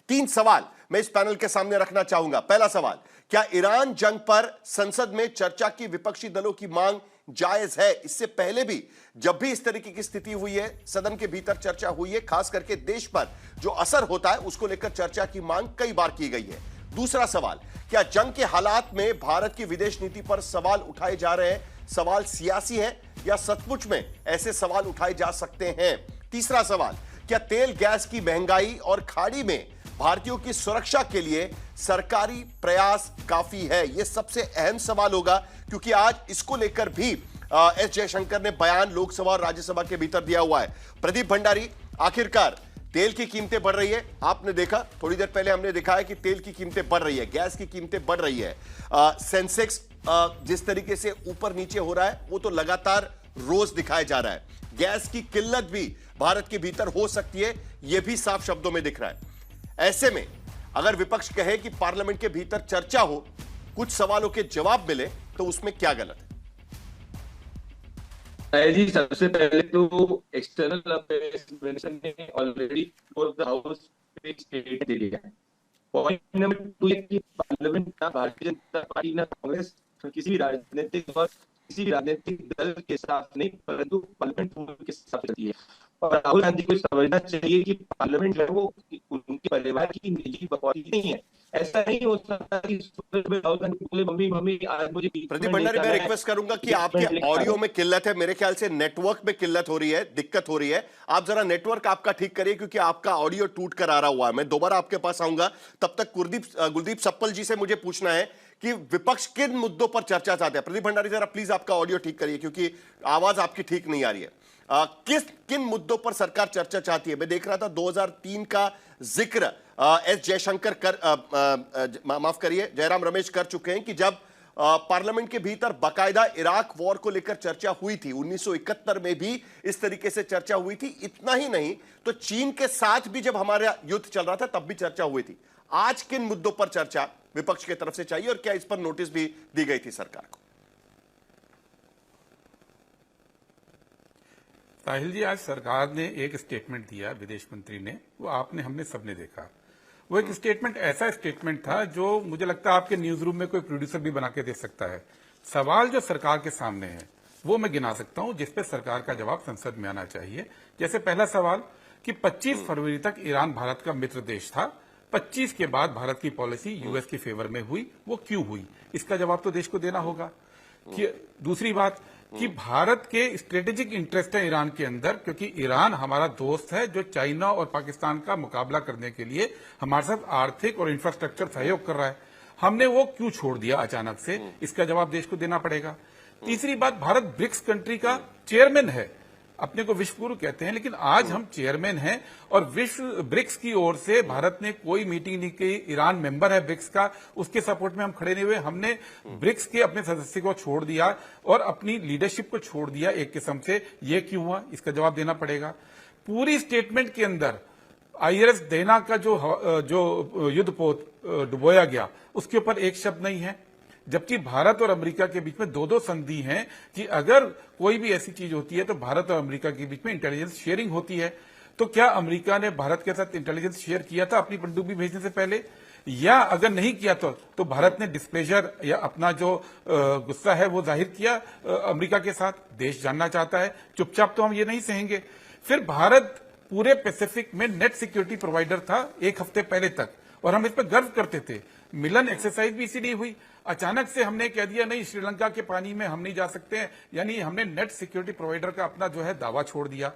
तीन सवाल मैं इस पैनल के सामने रखना चाहूंगा। पहला सवाल, क्या ईरान जंग पर संसद में चर्चा की विपक्षी दलों की मांग जायज है? इससे पहले भी जब भी इस तरीके की स्थिति हुई है, सदन के भीतर चर्चा हुई है, खास करके देश पर जो असर होता है उसको लेकर चर्चा की मांग कई बार की गई है। दूसरा सवाल, क्या जंग के हालात में भारत की विदेश नीति पर सवाल उठाए जा रहे हैं, सवाल सियासी है या सचमुच में ऐसे सवाल उठाए जा सकते हैं? तीसरा सवाल, क्या तेल गैस की महंगाई और खाड़ी में भारतीयों की सुरक्षा के लिए सरकारी प्रयास काफी है? यह सबसे अहम सवाल होगा, क्योंकि आज इसको लेकर भी एस जयशंकर ने बयान लोकसभा और राज्यसभा के भीतर दिया हुआ है। प्रदीप भंडारी, आखिरकार तेल की कीमतें बढ़ रही है, आपने देखा, थोड़ी देर पहले हमने देखा है कि तेल की कीमतें बढ़ रही है, गैस की कीमतें बढ़ रही है, सेंसेक्स जिस तरीके से ऊपर नीचे हो रहा है वो तो लगातार रोज दिखाया जा रहा है। गैस की किल्लत भी भारत के भीतर हो सकती है, यह भी साफ शब्दों में दिख रहा है। ऐसे में अगर विपक्ष कहे कि पार्लियामेंट के भीतर चर्चा हो, कुछ सवालों के जवाब मिले, तो उसमें क्या गलत है? जी, सबसे पहले तो एक्सटर्नल अफेयर्स मिनिस्टर ने ऑलरेडी फॉर द हाउस पे स्टेट दे दिया है। पॉइंट नंबर 2 है कि पार्लियामेंट ना भारतीय जनता पार्टी ना कांग्रेस किसी भी राजनीतिक दल के साथ नहीं, परंतु पार्लियामेंट के साथ चलती है। और राहुल गांधी को समझना चाहिए कि पार्लियामेंट जो है वो उनके परिवार की निजी प्रॉपर्टी नहीं है। ऐसा नहीं हो सकता कि राहुल गांधी बोले मम्मी मम्मी आज मुझे। प्रदीप भंडारी, मैं रिक्वेस्ट करूंगा कि आपके ऑडियो में किल्लत है, मेरे ख्याल से नेटवर्क में किल्लत हो रही है, दिक्कत हो रही है। आप जरा नेटवर्क आपका ठीक करिए, क्योंकि आपका ऑडियो टूट कर आ रहा हुआ है। मैं दोबारा आपके पास आऊंगा, तब तक गुरदीप सप्पल जी से मुझे पूछना है कि विपक्ष किन मुद्दों पर चर्चा चाहते हैं। प्रदीप भंडारी, जरा प्लीज आपका ऑडियो ठीक करिए, क्योंकि आवाज आपकी ठीक नहीं आ रही है। किन मुद्दों पर सरकार चर्चा चाहती है? मैं देख रहा था 2003 का जिक्र एस जयशंकर माफ करिए, जयराम रमेश कर चुके हैं कि जब पार्लियामेंट के भीतर बाकायदा इराक वॉर को लेकर चर्चा हुई थी, 1971 में भी इस तरीके से चर्चा हुई थी। इतना ही नहीं तो चीन के साथ भी जब हमारा युद्ध चल रहा था तब भी चर्चा हुई थी। आज किन मुद्दों पर चर्चा विपक्ष की तरफ से चाहिए और क्या इस पर नोटिस भी दी गई थी सरकार को? साहिल जी, आज सरकार ने एक स्टेटमेंट दिया, विदेश मंत्री ने, वो आपने हमने सबने देखा। वो एक स्टेटमेंट ऐसा स्टेटमेंट था जो मुझे लगता है आपके न्यूज रूम में कोई प्रोड्यूसर भी बना के दे सकता है। सवाल जो सरकार के सामने है वो मैं गिना सकता हूं, जिसपे सरकार का जवाब संसद में आना चाहिए। जैसे पहला सवाल कि 25 फरवरी तक ईरान भारत का मित्र देश था, 25 के बाद भारत की पॉलिसी यूएस के फेवर में हुई, वो क्यों हुई? इसका जवाब तो देश को देना होगा। कि दूसरी बात कि भारत के स्ट्रेटेजिक इंटरेस्ट है ईरान के अंदर, क्योंकि ईरान हमारा दोस्त है जो चाइना और पाकिस्तान का मुकाबला करने के लिए हमारे साथ आर्थिक और इंफ्रास्ट्रक्चर सहयोग कर रहा है। हमने वो क्यों छोड़ दिया अचानक से? इसका जवाब देश को देना पड़ेगा। तीसरी बात, भारत ब्रिक्स कंट्री का चेयरमैन है, अपने को विश्व गुरु कहते हैं, लेकिन आज हम चेयरमैन हैं और विश्व ब्रिक्स की ओर से भारत ने कोई मीटिंग नहीं की। ईरान मेंबर है ब्रिक्स का, उसके सपोर्ट में हम खड़े नहीं हुए। हमने ब्रिक्स के अपने सदस्य को छोड़ दिया और अपनी लीडरशिप को छोड़ दिया एक किस्म से। ये क्यों हुआ? इसका जवाब देना पड़ेगा। पूरी स्टेटमेंट के अंदर आईएनएस देना का जो युद्धपोत डुबोया गया, उसके ऊपर एक शब्द नहीं है, जबकि भारत और अमेरिका के बीच में दो संधि हैं कि अगर कोई भी ऐसी चीज होती है तो भारत और अमेरिका के बीच में इंटेलिजेंस शेयरिंग होती है। तो क्या अमेरिका ने भारत के साथ इंटेलिजेंस शेयर किया था अपनी पनडुब्बी भेजने से पहले? या अगर नहीं किया तो भारत ने डिस्प्लेजर या अपना जो गुस्सा है वो जाहिर किया अमेरिका के साथ? देश जानना चाहता है, चुपचाप तो हम ये नहीं सहेंगे। फिर भारत पूरे पैसिफिक में नेट सिक्योरिटी प्रोवाइडर था एक हफ्ते पहले तक, और हम इस पर गर्व करते थे। मिलन एक्सरसाइज भी इसीलिए हुई। अचानक से हमने कह दिया नहीं, श्रीलंका के पानी में हम नहीं जा सकते हैं, यानी हमने नेट सिक्योरिटी प्रोवाइडर का अपना जो है दावा छोड़ दिया।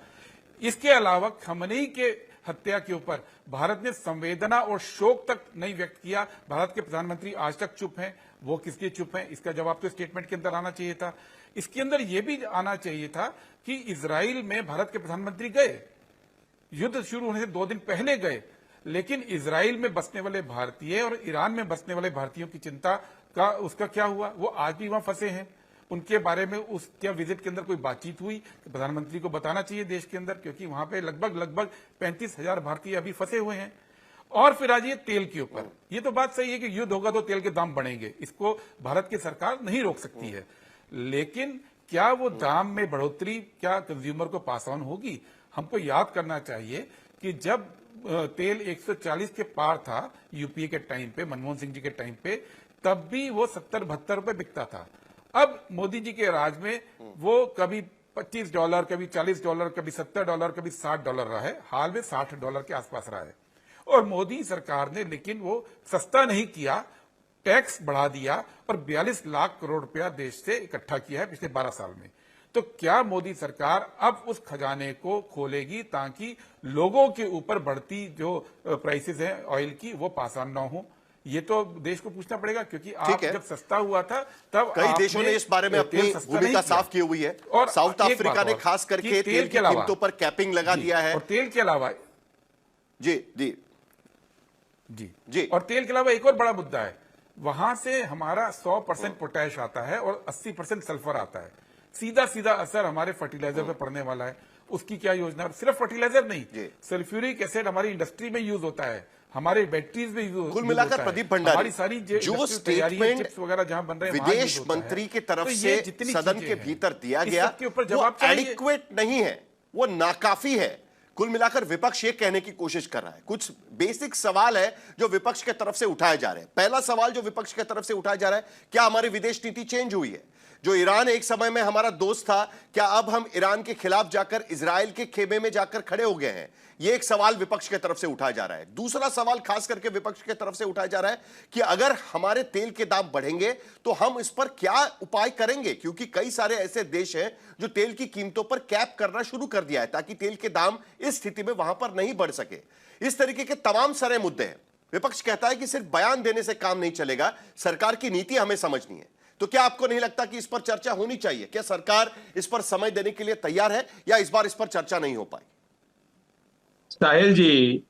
इसके अलावा खमनेई के हत्या के ऊपर भारत ने संवेदना और शोक तक नहीं व्यक्त किया। भारत के प्रधानमंत्री आज तक चुप हैं। वो किसके चुप हैं? इसका जवाब तो स्टेटमेंट के अंदर आना चाहिए था। इसके अंदर यह भी आना चाहिए था कि इजराइल में भारत के प्रधानमंत्री गए, युद्ध शुरू होने से 2 दिन पहले गए, लेकिन इजराइल में बसने वाले भारतीय और ईरान में बसने वाले भारतीयों की चिंता का उसका क्या हुआ? वो आज भी वहां फंसे हैं। उनके बारे में उस क्या विजिट के अंदर कोई बातचीत हुई? प्रधानमंत्री को बताना चाहिए देश के अंदर, क्योंकि वहां पे लगभग 35,000 भारतीय अभी फंसे हुए हैं। और फिर आज ये तेल के ऊपर, ये तो बात सही है कि युद्ध होगा तो तेल के दाम बढ़ेंगे, इसको भारत की सरकार नहीं रोक सकती है, लेकिन क्या वो दाम में बढ़ोतरी क्या कंज्यूमर को पास ऑन होगी? हमको याद करना चाहिए कि जब तेल 140 के पार था यूपीए के टाइम पे, मनमोहन सिंह जी के टाइम पे, तब भी वो 70-72 रुपए बिकता था। अब मोदी जी के राज में वो कभी $25, कभी $40, कभी $70, कभी $60 रहा है। हाल में $60 के आसपास रहा है। और मोदी सरकार ने लेकिन वो सस्ता नहीं किया, टैक्स बढ़ा दिया और 42 लाख करोड़ रुपया देश से इकट्ठा किया है पिछले 12 साल में। तो क्या मोदी सरकार अब उस खजाने को खोलेगी ताकि लोगों के ऊपर बढ़ती जो प्राइसेस हैं ऑयल की वो पास ऑन ना हो? ये तो देश को पूछना पड़ेगा, क्योंकि आप जब सस्ता हुआ था तब कई देशों ने इस बारे में अपनी भूमिका साफ की हुई है, और साउथ अफ्रीका ने खास करके तेल की कीमतों पर कैपिंग लगा दिया है। और तेल के अलावा जी जी जी जी और तेल के अलावा एक और बड़ा मुद्दा है, वहां से हमारा 100% पोटैश आता है और 80% सल्फर आता है। सीधा सीधा असर हमारे फर्टिलाइजर पे पड़ने वाला है। उसकी क्या योजना? सिर्फ फर्टिलाइजर नहीं, सल्फ्यूरिक एसिड हमारी इंडस्ट्री में यूज होता है, हमारे बैटरीज में यूज। कुल मिलाकर प्रदीप भंडारी, हमारी सारी जो स्टेटमेंट चिप्स वगैरह जहां बन रहे हैं विदेश मंत्री की तरफ से सदन के भीतर दिया गया, वो एडिक्वेट नहीं है, वो नाकाफी है। कुल मिलाकर विपक्ष ये कहने की कोशिश कर रहा है। कुछ बेसिक सवाल है जो विपक्ष के तरफ से उठाए जा रहे हैं। पहला सवाल जो विपक्ष के तरफ से उठाया जा रहा है, क्या हमारी विदेश नीति चेंज हुई है? जो ईरान एक समय में हमारा दोस्त था, क्या अब हम ईरान के खिलाफ जाकर इजराइल के खेमे में जाकर खड़े हो गए हैं? यह एक सवाल विपक्ष के तरफ से उठाया जा रहा है। दूसरा सवाल खास करके विपक्ष के तरफ से उठाया जा रहा है कि अगर हमारे तेल के दाम बढ़ेंगे तो हम इस पर क्या उपाय करेंगे, क्योंकि कई सारे ऐसे देश हैं जो तेल की कीमतों पर कैप करना शुरू कर दिया है ताकि तेल के दाम इस स्थिति में वहां पर नहीं बढ़ सके। इस तरीके के तमाम सारे मुद्दे हैं। विपक्ष कहता है कि सिर्फ बयान देने से काम नहीं चलेगा, सरकार की नीति हमें समझनी है। तो क्या आपको नहीं लगता कि इस पर चर्चा होनी चाहिए? क्या सरकार इस पर समय देने के लिए तैयार है, या इस बार इस पर चर्चा नहीं हो पाई? साहिल जी,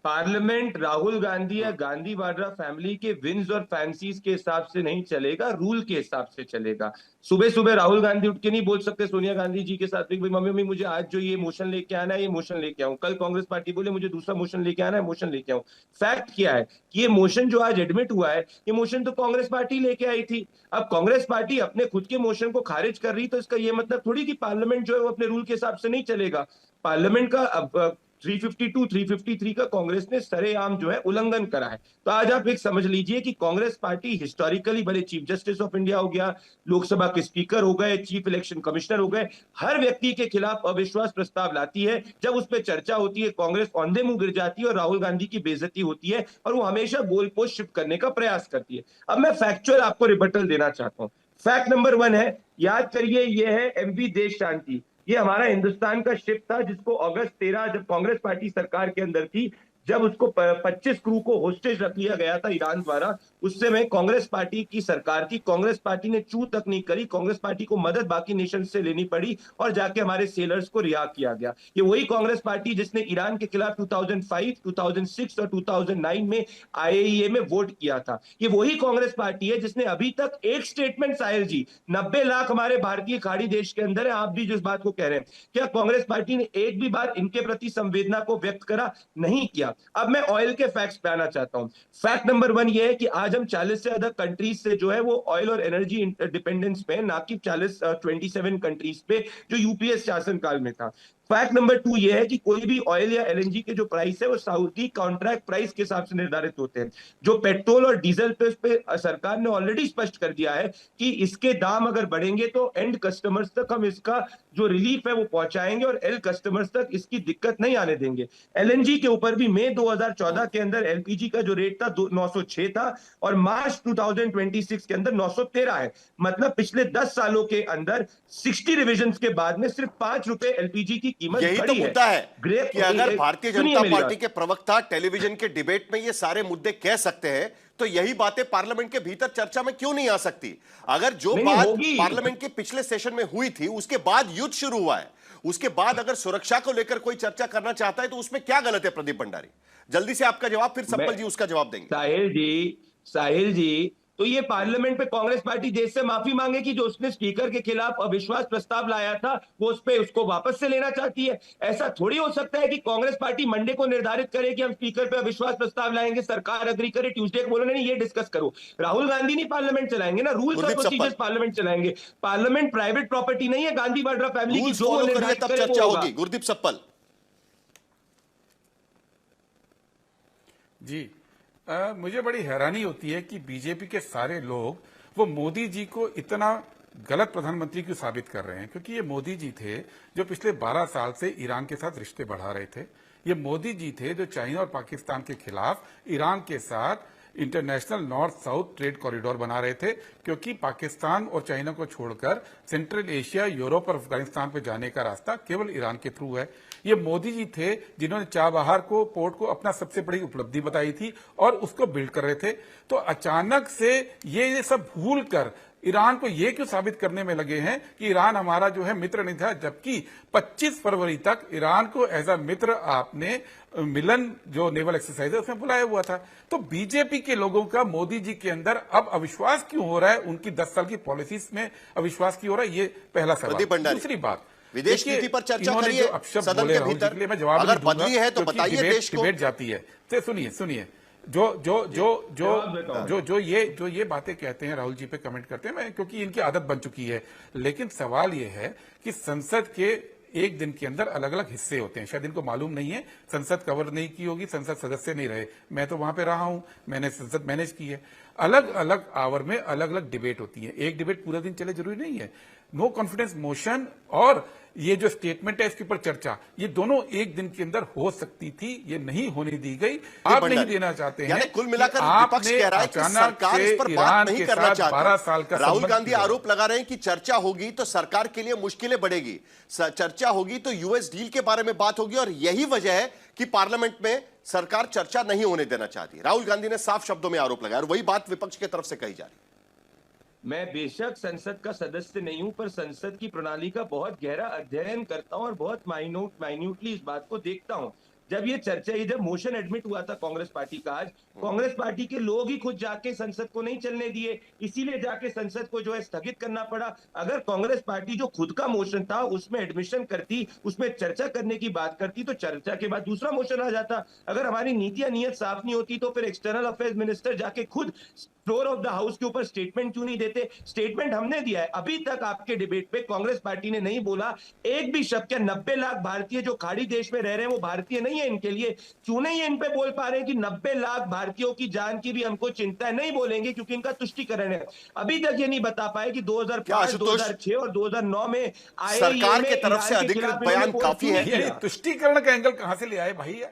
पार्लियामेंट राहुल गांधी या गांधी वाड्रा फैमिली के विन्स और फैंसीज के हिसाब से नहीं चलेगा, रूल के हिसाब से चलेगा। सुबह सुबह राहुल गांधी उठ के नहीं बोल सकते सोनिया गांधी जी के साथ भाई मम्मी मुझे आज जो ये मोशन लेके आना है ये मोशन लेके आऊं, कल कांग्रेस पार्टी बोले मुझे दूसरा मोशन लेके आना है मोशन लेके आऊं। फैक्ट क्या है कि ये मोशन जो आज एडमिट हुआ है, ये मोशन तो कांग्रेस पार्टी लेके आई थी। अब कांग्रेस पार्टी अपने खुद के मोशन को खारिज कर रही, तो इसका ये मतलब थोड़ी कि पार्लियामेंट जो है वो अपने रूल के हिसाब से नहीं चलेगा। पार्लियामेंट का अब 352, 353 का कांग्रेस ने सरेआम जो है उल्लंघन करा है। तो आज आप एक समझ लीजिए कि कांग्रेस पार्टी हिस्टोरिकली भले चीफ जस्टिस ऑफ इंडिया हो गया, लोकसभा के स्पीकर हो गए, चीफ इलेक्शन कमिश्नर हो गए, हर व्यक्ति के खिलाफ अविश्वास प्रस्ताव लाती है। जब उस पर चर्चा होती है कांग्रेस औंधे मुंह गिर जाती है और राहुल गांधी की बेइज्जती होती है, और वो हमेशा गोल पोस्ट शिफ्ट करने का प्रयास करती है। अब मैं फैक्चुअल आपको रिबटल देना चाहता हूं। फैक्ट नंबर 1 है, याद करिए, ये है एमवी देश शांति। ये हमारा हिंदुस्तान का शिप था जिसको अगस्त 13 जब कांग्रेस पार्टी सरकार के अंदर थी, जब उसको 25 क्रू को होस्टेज रख लिया गया था ईरान द्वारा, उस समय कांग्रेस पार्टी की सरकार थी। कांग्रेस पार्टी ने चू तक नहीं करी, कांग्रेस पार्टी को मदद बाकी नेशन से लेनी पड़ी और जाके हमारे सेलर्स को रिहा किया गया। ये वही कांग्रेस पार्टी जिसने ईरान के खिलाफ 2005, 2006 और 2009 में IAEA में वोट किया था। ये वही कांग्रेस पार्टी है जिसने अभी तक एक स्टेटमेंट, साहिल जी, 90 लाख हमारे भारतीय खाड़ी देश के अंदर है, आप भी जिस बात को कह रहे हैं, क्या कांग्रेस पार्टी ने एक भी बार इनके प्रति संवेदना को व्यक्त करा? नहीं किया। अब मैं ऑयल के फैक्ट्स पे आना चाहता हूं। फैक्ट नंबर 1 ये है कि आज हम 40 से ज्यादा कंट्रीज से जो है वो ऑयल और एनर्जी डिपेंडेंस पे, ना कि 27 कंट्रीज पे जो यूपीएस शासन काल में था। फैक्ट नंबर 2 ये है कि कोई भी ऑयल या एलएनजी के जो प्राइस है वो सऊदी कॉन्ट्रैक्ट प्राइस के हिसाब से निर्धारित होते हैं। जो पेट्रोल और डीजल पे, उस पे सरकार ने ऑलरेडी स्पष्ट कर दिया है कि इसके दाम अगर बढ़ेंगे तो एंड कस्टमर्स तक हम इसका जो रिलीफ है वो पहुंचाएंगे और एल कस्टमर्स तक इसकी दिक्कत नहीं आने देंगे। एलएनजी के ऊपर भी मई 2014 के अंदर एलपीजी का जो रेट था 906 था और मार्च 2026 के अंदर 913 है। मतलब पिछले 10 सालों के अंदर 60 रिविजन के बाद में सिर्फ 5 रुपए एलपीजी की कीमत यही तो मुद्दा है कि अगर भारतीय जनता पार्टी के प्रवक्ता टेलीविजन के डिबेट में ये सारे मुद्दे कह सकते हैं, तो यही बातें पार्लियामेंट के भीतर चर्चा में क्यों नहीं आ सकती? अगर जो बात पार्लियामेंट के पिछले सेशन में हुई थी, उसके बाद युद्ध शुरू हुआ है, उसके बाद अगर सुरक्षा को लेकर कोई चर्चा करना चाहता है तो उसमें क्या गलत है? प्रदीप भंडारी, जल्दी से आपका जवाब, फिर सप्पल जी उसका जवाब देंगे। साहिल जी, तो ये पार्लियामेंट पे कांग्रेस पार्टी देश से माफी मांगेगी जो उसने स्पीकर के खिलाफ अविश्वास प्रस्ताव लाया था, वो उस पे उसको वापस से लेना चाहती है। ऐसा थोड़ी हो सकता है कि कांग्रेस पार्टी मंडे को निर्धारित करे कि हम स्पीकर पे अविश्वास प्रस्ताव लाएंगे, सरकार अग्री करे, ट्यूसडे को बोले नहीं ये डिस्कस करो। राहुल गांधी नहीं पार्लियामेंट चलाएंगे ना, रूल्स और प्रोसीजर्स पार्लियामेंट चलाएंगे। पार्लियामेंट प्राइवेट प्रॉपर्टी नहीं है गांधी वाड्रा फैमिली की, जो निर्धारित करे चर्चा होगी। गुरदीप सप्पल, जी, मुझे बड़ी हैरानी होती है कि बीजेपी के सारे लोग वो मोदी जी को इतना गलत प्रधानमंत्री क्यों साबित कर रहे हैं, क्योंकि ये मोदी जी थे जो पिछले 12 साल से ईरान के साथ रिश्ते बढ़ा रहे थे। ये मोदी जी थे जो चाइना और पाकिस्तान के खिलाफ ईरान के साथ international north south trade corridor बना रहे थे, क्योंकि पाकिस्तान और चाइना को छोड़कर सेंट्रल एशिया, यूरोप और अफगानिस्तान पे जाने का रास्ता केवल ईरान के थ्रू है। ये मोदी जी थे जिन्होंने चाबहार को पोर्ट को अपना सबसे बड़ी उपलब्धि बताई थी और उसको बिल्ड कर रहे थे। तो अचानक से ये सब भूल कर ईरान को ये क्यों साबित करने में लगे हैं कि ईरान हमारा जो है मित्र नहीं था, जबकि 25 फरवरी तक ईरान को एज अ मित्र आपने मिलन जो नेवल एक्सरसाइज है उसमें बुलाया हुआ था। तो बीजेपी के लोगों का मोदी जी के अंदर अब अविश्वास क्यों हो रहा है, उनकी 10 साल की पॉलिसीज में अविश्वास क्यों हो रहा है, ये पहला सवाल। दूसरी बात, विदेश नीति पर चर्चा करिए सदन के भीतर, मैं जवाब अगर बदली है तो बताइए देश को। डिबेट जाती है तो सुनिए जो ये बातें कहते हैं, राहुल जी पे कमेंट करते हैं, मैं क्योंकि इनकी आदत बन चुकी है। लेकिन सवाल ये है कि संसद के एक दिन के अंदर अलग अलग हिस्से होते हैं, शायद इनको मालूम नहीं है, संसद कवर नहीं की होगी, संसद सदस्य नहीं रहे, मैं तो वहां पे रहा हूं, मैंने संसद मैनेज की है। अलग अलग आवर में अलग अलग डिबेट होती है, एक डिबेट पूरा दिन चले जरूरी नहीं है। नो कॉन्फिडेंस मोशन और ये जो स्टेटमेंट है इसके ऊपर चर्चा, ये दोनों एक दिन के अंदर हो सकती थी, ये नहीं होने दी गई। आप नहीं देना चाहते हैं, कुल मिलाकर विपक्ष कह रहा है कि सरकार इस पर बात नहीं करना चाहती। 12 साल का राहुल गांधी आरोप लगा रहे हैं कि चर्चा होगी तो सरकार के लिए मुश्किलें बढ़ेगी, चर्चा होगी तो यूएस डील के बारे में बात होगी, और यही वजह है कि पार्लियामेंट में सरकार चर्चा नहीं होने देना चाहती। राहुल गांधी ने साफ शब्दों में आरोप लगाया और वही बात विपक्ष की तरफ से कही जा रही है। मैं बेशक संसद का सदस्य नहीं हूं, पर संसद की प्रणाली का बहुत गहरा अध्ययन करता हूं और बहुत माइन्यूटली इस बात को देखता हूं। जब ये चर्चा, ये जब मोशन एडमिट हुआ था कांग्रेस पार्टी का, आज कांग्रेस पार्टी के लोग ही खुद जाके संसद को नहीं चलने दिए, इसीलिए जाके संसद को जो है स्थगित करना पड़ा। अगर कांग्रेस पार्टी जो खुद का मोशन था उसमें एडमिशन करती, उसमें चर्चा करने की बात करती, तो चर्चा के बाद दूसरा मोशन आ जाता। अगर हमारी नीतियां नीयत साफ नहीं होती तो फिर एक्सटर्नल अफेयर्स मिनिस्टर जाके खुद फ्लोर ऑफ द हाउस के ऊपर स्टेटमेंट क्यों नहीं देते? स्टेटमेंट हमने दिया है। अभी तक आपके डिबेट पे कांग्रेस पार्टी ने नहीं बोला एक भी शब्द। क्या 90 लाख भारतीय जो खाड़ी देश में रह रहे हैं वो भारतीय नहीं है इनके लिए? क्यों नहीं इन पे बोल पा रहे हैं कि 90 लाख भारतीयों की जान की भी हमको चिंता है? नहीं बोलेंगे क्योंकि इनका तुष्टिकरण है। अभी तक ये नहीं बता पाए कि 2005, 2006 और 2009 में सरकार के तरफ से अधिकृत बयान काफी है। तुष्टिकरण का एंगल कहां से ले आए भाई?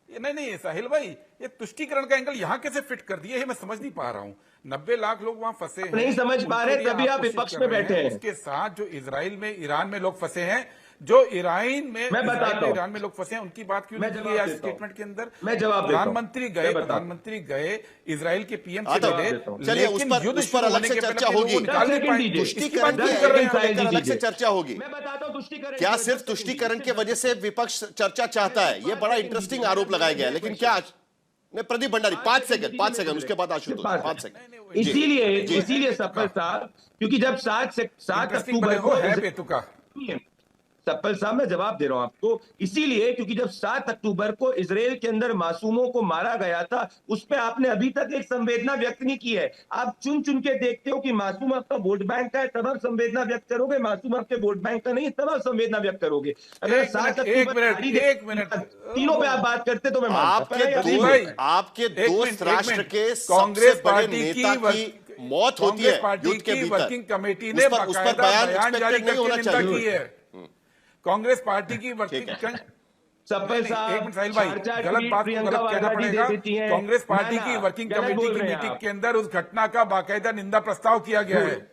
नहीं साहिल भाई, ये तुष्टिकरण का एंगल यहां कैसे फिट कर दिए, मैं समझ नहीं पा रहा हूं। 90 लाख लोग वहां फंसे हैं, नहीं समझ पा रहे, तभी आप विपक्ष में बैठे हैं। उसके साथ जो इजराइल में, ईरान में लोग फंसे हैं, जो ईरान में लोग फंसे हैं, उनकी बात क्यों नहीं की आज स्टेटमेंट के अंदर? मैं जवाब देता हूं। प्रधानमंत्री गए इजराइल के पीएम से मिले, चलिए उस पर अलग से चर्चा होगी, तुष्टिकरण की अलग से चर्चा होगी। मैं बताता हूं तुष्टिकरण क्या सिर्फ तुष्टिकरण की वजह से विपक्ष चर्चा चाहता है? ये बड़ा इंटरेस्टिंग आरोप लगाया गया है। लेकिन क्या नहीं, प्रदीप भंडारी 5 सेकंड, उसके बाद आशुतोष 5 सेकंड। इसीलिए सफल साहब, क्योंकि जब 7 अक्टूबर को सप्पल साहब, मैं जवाब दे रहा हूं आपको, इसीलिए क्योंकि जब 7 अक्टूबर को इजराइल के अंदर मासूमों को मारा गया था, उस पे आपने अभी तक एक संवेदना व्यक्त नहीं की है। आप चुन चुन के देखते हो कि मासूम आपका वोट बैंक का है तब आप संवेदना व्यक्त करोगे, मासूम आपके वोट बैंक का नहीं तब आप संवेदना व्यक्त करोगे। अगर 7 अक्टूबर एक मिनट तीनों पे आप बात करते तो मैं आपके दोस्त राष्ट्र के कांग्रेस पार्टी नेता की मौत होती है युद्ध के भीतर, वर्किंग कमेटी ने उस पर बयान जारी नहीं होना चाहिए। कांग्रेस पार्टी की वर्किंग सप्पल साहब, एक मिनट साहिल भाई, गलत बात को गलत कहना पड़ेगा। कांग्रेस पार्टी की वर्किंग कमेटी की मीटिंग के अंदर उस घटना का बाकायदा निंदा प्रस्ताव किया गया है।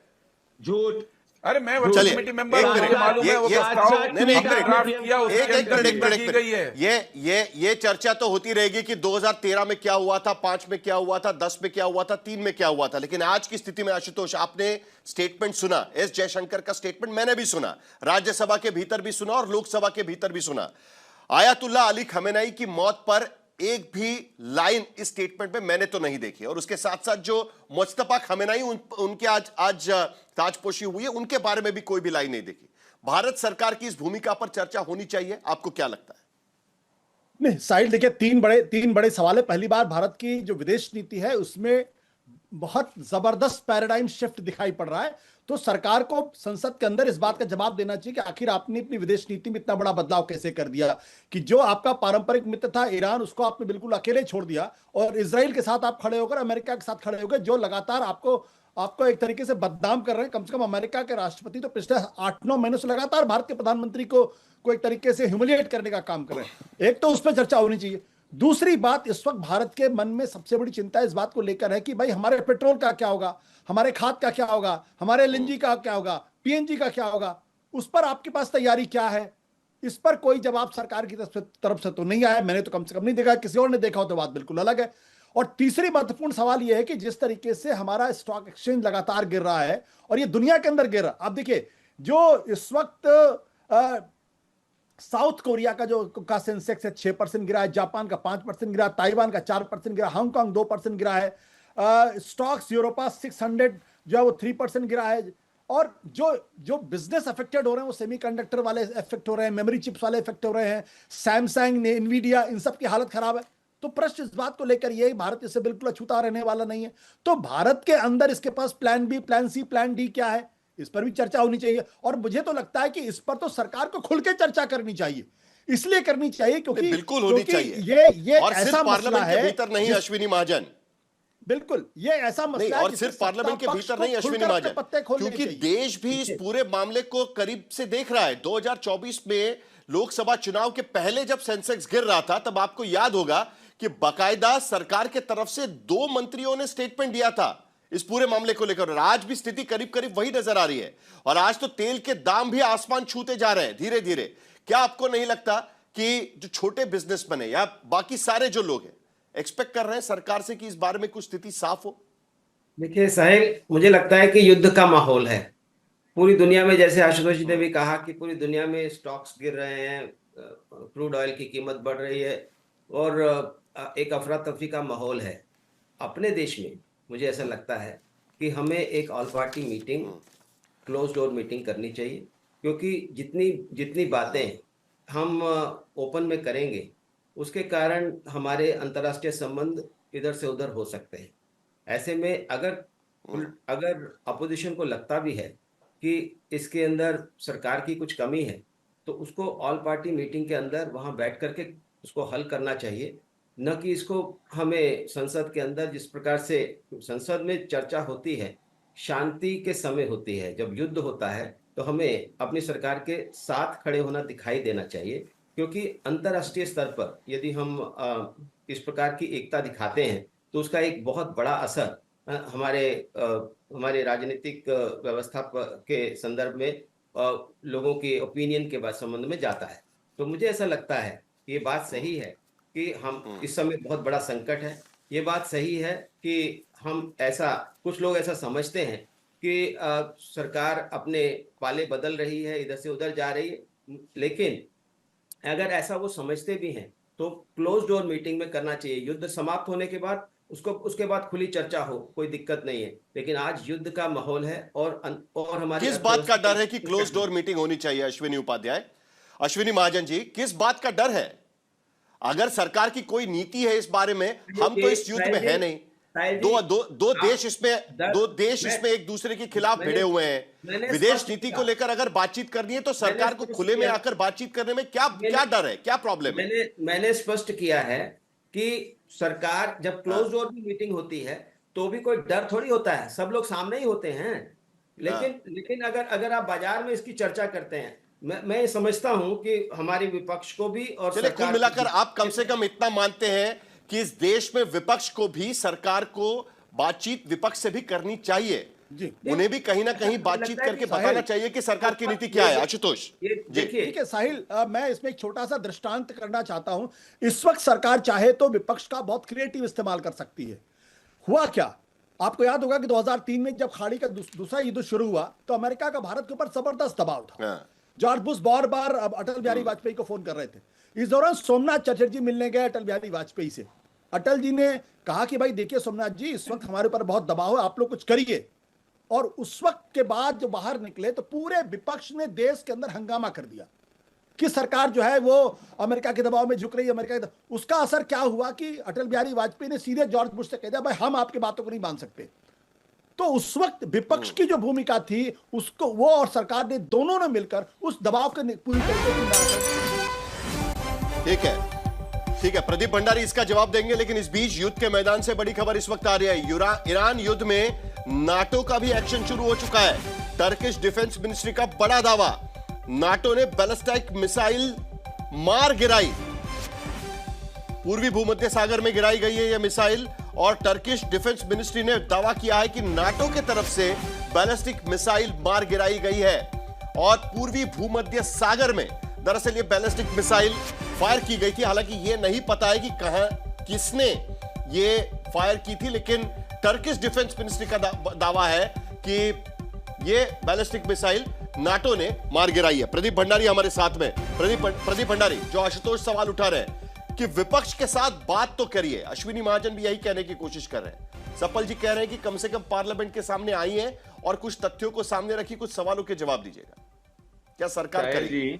झूठ। अरे मैं वर्किंग कमेटी मेंबर हूं, मुझे मालूम है वो प्रस्ताव ये चर्चा तो होती रहेगी कि 2013 में क्या हुआ था, 5 में क्या हुआ था, 10 में क्या हुआ था, 3 में क्या हुआ था। लेकिन आज की स्थिति में आशुतोष, आपने स्टेटमेंट सुना, एस जयशंकर का स्टेटमेंट मैंने भी सुना, राज्यसभा के भीतर भी सुना और लोकसभा के भीतर भी सुना। आयतुल्ला अली खमेनाई की मौत पर एक भी लाइन इस स्टेटमेंट में मैंने तो नहीं देखी, और उसके साथ साथ जो मुस्तफा खमेनाई उनके आज ताजपोशी हुई है, उनके बारे में भी कोई भी लाइन नहीं देखी। भारत सरकार की इस भूमिका पर चर्चा होनी चाहिए, आपको क्या लगता है? नहीं साहिल, देखिए तीन बड़े सवाल है। पहली बार भारत की जो विदेश नीति है उसमें बहुत जबरदस्त पैराडाइम शिफ्ट दिखाई पड़ रहा है। तो सरकार को संसद के अंदर इस बात का जवाब देना चाहिए कि आखिर आपने अपनी विदेश नीति में इतना बड़ा बदलाव कैसे कर दिया कि जो आपका पारंपरिक मित्र था ईरान, उसको आपने बिल्कुल अकेले छोड़ दिया और इजराइल के साथ आप खड़े होकर, अमेरिका के साथ खड़े होकर, जो लगातार आपको एक तरीके से बदनाम कर रहे हैं। कम से कम अमेरिका के राष्ट्रपति तो पिछले 8-9 महीनों से लगातार भारत के प्रधानमंत्री को एक तरीके से ह्यूमिलिएट करने का काम कर रहे हैं। एक तो उस पर चर्चा होनी चाहिए। दूसरी बात, इस वक्त भारत के मन में सबसे बड़ी चिंता इस बात को लेकर है कि भाई हमारे पेट्रोल का क्या होगा, हमारे खाद का क्या होगा, हमारे एलएनजी का क्या होगा, पीएनजी का क्या होगा। उस पर आपके पास तैयारी क्या है? इस पर कोई जवाब सरकार की तरफ से तो नहीं आया। मैंने तो कम से कम नहीं देखा, किसी और ने देखा हो तो बात बिल्कुल अलग है। और तीसरी महत्वपूर्ण सवाल यह है कि जिस तरीके से हमारा स्टॉक एक्सचेंज लगातार गिर रहा है और ये दुनिया के अंदर गिर रहा है। आप देखिए, जो इस वक्त साउथ कोरिया का सेंसेक्स है 6% गिरा है, जापान का 5% गिरा, ताइवान का 4% गिरा, हांगकांग 2% गिरा है, स्टॉक्स यूरोपा 600 जो है वो 3% गिरा है। और जो बिजनेस अफेक्टेड हो रहे हैं वो सेमीकंडक्टर वाले इफेक्ट हो रहे हैं, मेमोरी चिप्स वाले इफेक्ट हो रहे हैं, सैमसंग ने, एनवीडिया, इन सब की हालत खराब है। तो प्रश्न इस बात को लेकर ये, भारत इससे बिल्कुल अछूता रहने वाला नहीं है। तो भारत के अंदर इसके पास plan B, plan C, plan D क्या है, इस पर भी चर्चा होनी चाहिए। और मुझे तो लगता है कि इस पर तो सरकार को खुल के चर्चा करनी चाहिए। इसलिए करनी चाहिए क्योंकि बिल्कुल होनी चाहिए, ये और सिर्फ ऐसा मसला पार्लियामेंट के है भीतर नहीं अश्विनी महाजन, बिल्कुल ये ऐसा नहीं, मसला है और सिर्फ पार्लियामेंट के भीतर नहीं अश्विनी महाजन, क्योंकि देश भी इस पूरे मामले को करीब से देख रहा है। 2024 में लोकसभा चुनाव के पहले जब सेंसेक्स गिर रहा था, तब आपको याद होगा कि बाकायदा सरकार के तरफ से 2 मंत्रियों ने स्टेटमेंट दिया था इस पूरे मामले को लेकर। और आज भी स्थिति करीब करीब वही नजर आ रही है। और आज तो तेल के दाम भी आसमान छूते जा रहे हैं धीरे धीरे। क्या आपको नहीं लगता कि जो छोटे बिजनेसमैन है या बाकी सारे जो लोग हैं एक्सपेक्ट कर रहे हैं सरकार से कि इस बारे में कुछ स्थिति साफ हो? देखिए साहिल, मुझे लगता है कि युद्ध का माहौल है पूरी दुनिया में। जैसे आशुतोष जी ने भी कहा कि पूरी दुनिया में स्टॉक्स गिर रहे हैं, क्रूड ऑयल की कीमत बढ़ रही है और एक अफरा तफरी का माहौल है। अपने देश में मुझे ऐसा लगता है कि हमें एक all party meeting, close door meeting करनी चाहिए, क्योंकि जितनी बातें हम ओपन में करेंगे उसके कारण हमारे अंतर्राष्ट्रीय संबंध इधर से उधर हो सकते हैं। ऐसे में अगर अपोजिशन को लगता भी है कि इसके अंदर सरकार की कुछ कमी है, तो उसको ऑल पार्टी मीटिंग के अंदर वहां बैठ करके उसको हल करना चाहिए, न कि इसको हमें संसद के अंदर, जिस प्रकार से संसद में चर्चा होती है शांति के समय होती है, जब युद्ध होता है तो हमें अपनी सरकार के साथ खड़े होना दिखाई देना चाहिए। क्योंकि अंतर्राष्ट्रीय स्तर पर यदि हम इस प्रकार की एकता दिखाते हैं तो उसका एक बहुत बड़ा असर हमारे राजनीतिक व्यवस्था के संदर्भ में लोगों के ओपिनियन के संबंध में जाता है। तो मुझे ऐसा लगता है कि ये बात सही है कि हम इस समय बहुत बड़ा संकट है। ये बात सही है कि कुछ लोग ऐसा समझते हैं कि सरकार अपने पाले बदल रही है, इधर से उधर जा रही है। लेकिन अगर ऐसा वो समझते भी हैं तो क्लोज डोर मीटिंग में करना चाहिए। युद्ध समाप्त होने के बाद उसके बाद खुली चर्चा हो, कोई दिक्कत नहीं है। लेकिन आज युद्ध का माहौल है और हमारे किस बात का डर है कि क्लोज डोर मीटिंग होनी चाहिए? अश्विनी उपाध्याय, अश्विनी महाजन जी, किस बात का डर है? अगर सरकार की कोई नीति है इस बारे में, हम तो इस युद्ध में है नहीं। दो देश इसमें एक दूसरे के खिलाफ भिड़े हुए हैं। विदेश नीति को लेकर अगर बातचीत करनी है तो सरकार को खुले में आकर बातचीत करने में क्या डर है, क्या प्रॉब्लम है? मैंने स्पष्ट किया है कि सरकार जब क्लोज डोर की मीटिंग होती है तो भी कोई डर थोड़ी होता है, सब लोग सामने ही होते हैं। लेकिन अगर आप बाजार में इसकी चर्चा करते हैं, मैं समझता हूं कि हमारी विपक्ष को भी और चलिए, कुल मिलाकर आप कम से कम इतना मानते हैं कि इस देश में विपक्ष को भी सरकार को बातचीत विपक्ष से भी करनी चाहिए जी, उन्हें भी कहीं ना कहीं बातचीत करके बताना चाहिए कि सरकार की नीति क्या है। आशुतोष जी, ठीक है साहिल, मैं इसमें एक छोटा सा दृष्टांत करना चाहता हूं। इस वक्त सरकार चाहे तो विपक्ष का बहुत क्रिएटिव इस्तेमाल कर सकती है। हुआ क्या, आपको याद होगा कि 2003 में जब खाड़ी का दूसरा युद्ध शुरू हुआ तो अमेरिका का भारत के ऊपर जबरदस्त दबाव था। जॉर्ज बुश बार बार अटल बिहारी वाजपेयी को फोन कर रहे थे। इस दौरान सोमनाथ चटर्जी मिलने गए अटल बिहारी वाजपेयी से। अटल जी ने कहा कि भाई देखिए सोमनाथ जी, इस वक्त हमारे ऊपर बहुत दबाव है, आप लोग कुछ करिए। और उस वक्त के बाद जो बाहर निकले तो पूरे विपक्ष ने देश के अंदर हंगामा कर दिया। कि सरकार जो है वो अमेरिका के दबाव में झुक रही है, अमेरिका के उसका असर क्या हुआ कि अटल बिहारी वाजपेयी ने सीधे जॉर्ज बुश से कह दिया भाई हम आपकी बातों को नहीं मान सकते। तो उस वक्त विपक्ष की जो भूमिका थी उसको वो और सरकार ने दोनों ने मिलकर उस दबाव के पूरी तरीके से ठीक है प्रदीप भंडारी इसका जवाब देंगे, लेकिन इस बीच युद्ध के मैदान से बड़ी खबर इस वक्त आ रही है। ईरान युद्ध में नाटो का भी एक्शन शुरू हो चुका है। टर्किश डिफेंस मिनिस्ट्री का बड़ा दावा, नाटो ने बैलिस्टिक मिसाइल मार गिराई। पूर्वी भूमध्य सागर में गिराई गई है यह मिसाइल और टर्किश डिफेंस मिनिस्ट्री ने दावा किया है कि नाटो की तरफ से बैलिस्टिक मिसाइल मार गिराई गई है। और पूर्वी भूमध्य सागर में दरअसल ये बैलिस्टिक मिसाइल फायर की गई थी। हालांकि यह नहीं पता है कि कहां किसने ये फायर की थी, लेकिन टर्किश डिफेंस मिनिस्ट्री का दावा है कि ये बैलिस्टिक मिसाइल नाटो ने मार गिराई है। प्रदीप भंडारी हमारे साथ में। प्रदीप भंडारी, जो आशुतोष सवाल उठा रहे हैं कि विपक्ष के साथ बात तो करिए, अश्विनी महाजन भी यही कहने की कोशिश कर रहे हैं, सपल जी कह रहे हैं कि कम से कम पार्लियामेंट के सामने आई है और कुछ तथ्यों को सामने रखी, कुछ सवालों के जवाब दीजिएगा। क्या सरकार करेगी?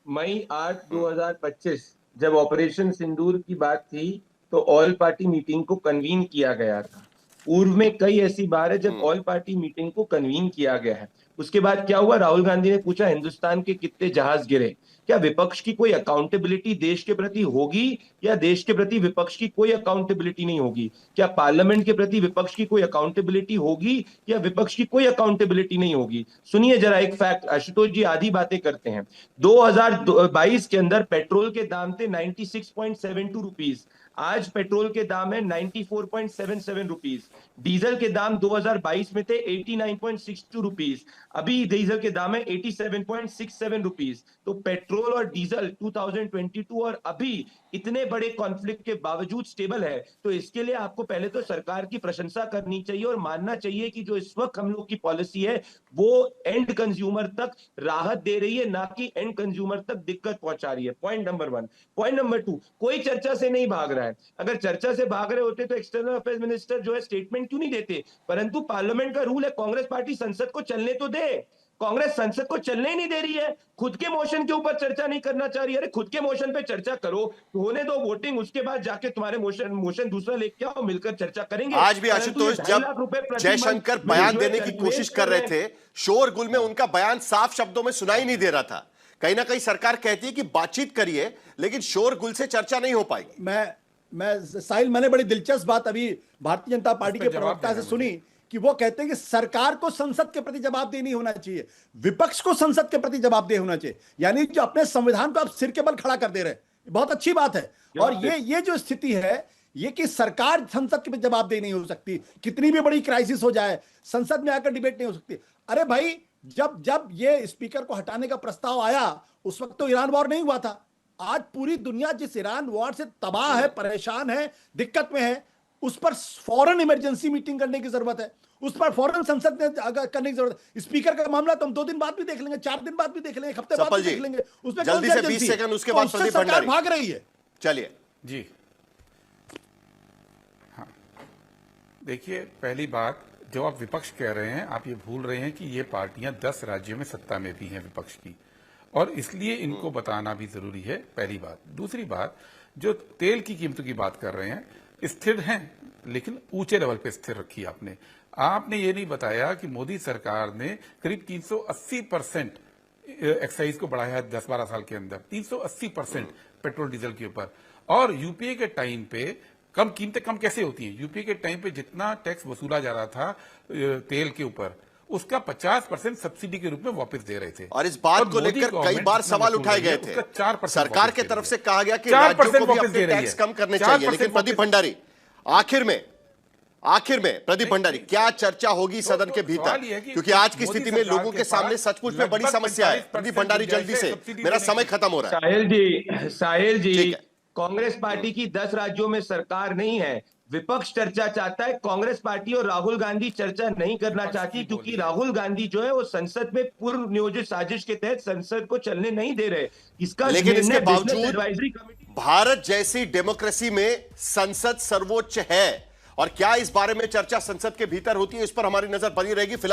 मई 8, 2025 जब ऑपरेशन सिंदूर की बात थी तो ऑल पार्टी मीटिंग को कन्वीन किया गया था। पूर्व में कई ऐसी बार है जब ऑल पार्टी मीटिंग को कन्वीन किया गया है। उसके बाद क्या हुआ, राहुल गांधी ने पूछा हिंदुस्तान के कितने जहाज गिरे। क्या विपक्ष की कोई अकाउंटेबिलिटी देश के प्रति होगी या देश के प्रति विपक्ष की कोई अकाउंटेबिलिटी नहीं होगी? क्या पार्लियामेंट के प्रति विपक्ष की कोई अकाउंटेबिलिटी होगी या विपक्ष की कोई अकाउंटेबिलिटी नहीं होगी? सुनिए जरा एक फैक्ट, आशुतोष जी आधी बातें करते हैं। 2022 के अंदर पेट्रोल के दाम थे 96.72 रुपीज, आज पेट्रोल के दाम है 94.77 रुपीज। डीजल के दाम 2022 में थे 89.62 रुपीज, अभी डीजल के दाम है 87.67 रुपीज। तो पेट्रोल और डीजल 2022 और अभी इतने बड़े कॉन्फ्लिक्ट के बावजूद स्टेबल है। तो इसके लिए आपको पहले तो सरकार की प्रशंसा करनी चाहिए और मानना चाहिए कि जो इस वक्त हम लोग की पॉलिसी है वो एंड कंज्यूमर तक राहत दे रही है, ना कि एंड कंज्यूमर तक दिक्कत पहुंचा रही है। Point number 1। पॉइंट नंबर 2, कोई चर्चा से नहीं भाग रहा है। अगर चर्चा से भाग रहे होते तो एक्सटर्नल अफेयर्स मिनिस्टर जो है स्टेटमेंट क्यों नहीं देते? परंतु पार्लियामेंट का रूल है, कांग्रेस पार्टी संसद को चलने तो दे। कांग्रेस संसद को चलने ही नहीं दे रही है, खुद के मोशन के ऊपर चर्चा नहीं करना चाह रही है। अरे खुद के मोशन पे चर्चा करो, होने दो वोटिंग, उसके बाद जाके तुम्हारे मोशन दूसरा लेके आओ, मिलकर चर्चा करेंगे। आज भी आशुतोष जब जयशंकर बयान देने की कोशिश कर रहे थे, शोरगुल में उनका बयान साफ शब्दों में सुनाई नहीं दे रहा था। कहीं ना कहीं सरकार कहती है कि बातचीत करिए, लेकिन शोरगुल से चर्चा नहीं हो पाएगी। साहिल, मैंने बड़ी दिलचस्प बात अभी भारतीय जनता पार्टी के प्रवक्ता से सुनी कि वो कहते हैं कि सरकार को संसद के प्रति जवाबदेह नहीं होना चाहिए, विपक्ष को संसद के प्रति जवाबदेह होना चाहिए। यानी जो अपने संविधान को आप सिर के बल खड़ा कर दे रहे हैं, बहुत अच्छी बात है। और ये जो स्थिति है, ये कि सरकार संसद के प्रति जवाबदेह नहीं हो सकती, कितनी भी बड़ी क्राइसिस हो जाए संसद में आकर डिबेट नहीं हो सकती। अरे भाई, जब ये स्पीकर को हटाने का प्रस्ताव आया उस वक्त तो ईरान वॉर नहीं हुआ था। आज पूरी दुनिया जिस ईरान वॉर से तबाह है, परेशान है, दिक्कत में है, उस पर फौरन इमरजेंसी मीटिंग करने की जरूरत है, उस पर फौरन संसद में करने की जरूरत है। स्पीकर का मामला तो हम 2 दिन बाद भी देख लेंगे, 4 दिन बाद भी देख लेंगे, 1 हफ्ते बाद भी देख लेंगे, उसमें जल्दी से 20 सेकंड उसके बाद प्रदीप भंडारी भाग रही है। चलिए जी। हाँ, देखिए, पहली बात जो आप विपक्ष कह रहे हैं, आप ये भूल रहे हैं कि ये पार्टियां 10 राज्यों में सत्ता में भी हैं विपक्ष की, और इसलिए इनको बताना भी जरूरी है, पहली बात। दूसरी बात, जो तेल की कीमतों की बात कर रहे हैं, स्थिर हैं लेकिन ऊंचे लेवल पे स्थिर रखी आपने ये नहीं बताया कि मोदी सरकार ने करीब 380% एक्साइज को बढ़ाया है 10-12 साल के अंदर, 380% पेट्रोल डीजल के ऊपर। और यूपीए के टाइम पे कम कीमतें कम कैसे होती हैं? यूपीए के टाइम पे जितना टैक्स वसूला जा रहा था तेल के ऊपर, उसका 50% सब्सिडी के रूप में वापस दे रहे थे। और इस बात को लेकर कई बार सवाल उठाए गए थे। सरकार की तरफ से कहा गया कि राज्यों को भी अपने टैक्स कम करने चाहिए। लेकिन प्रदीप भंडारी, आखिर में प्रदीप भंडारी, क्या चर्चा होगी सदन के भीतर? क्योंकि आज की स्थिति में लोगों के सामने सचमुच में बड़ी समस्या है। प्रदीप भंडारी, जल्दी से, मेरा समय खत्म हो रहा है। साहिल जी, कांग्रेस पार्टी की 10 राज्यों में सरकार नहीं है, विपक्ष चर्चा चाहता है। कांग्रेस पार्टी और राहुल गांधी चर्चा नहीं करना चाहती, क्योंकि राहुल गांधी जो है वो संसद में पूर्व नियोजित साजिश के तहत संसद को चलने नहीं दे रहे। इसका लेकिन इसके बावजूद भारत जैसी डेमोक्रेसी में संसद सर्वोच्च है, और क्या इस बारे में चर्चा संसद के भीतर होती है, इस पर हमारी नजर बनी रहेगी। फिलहाल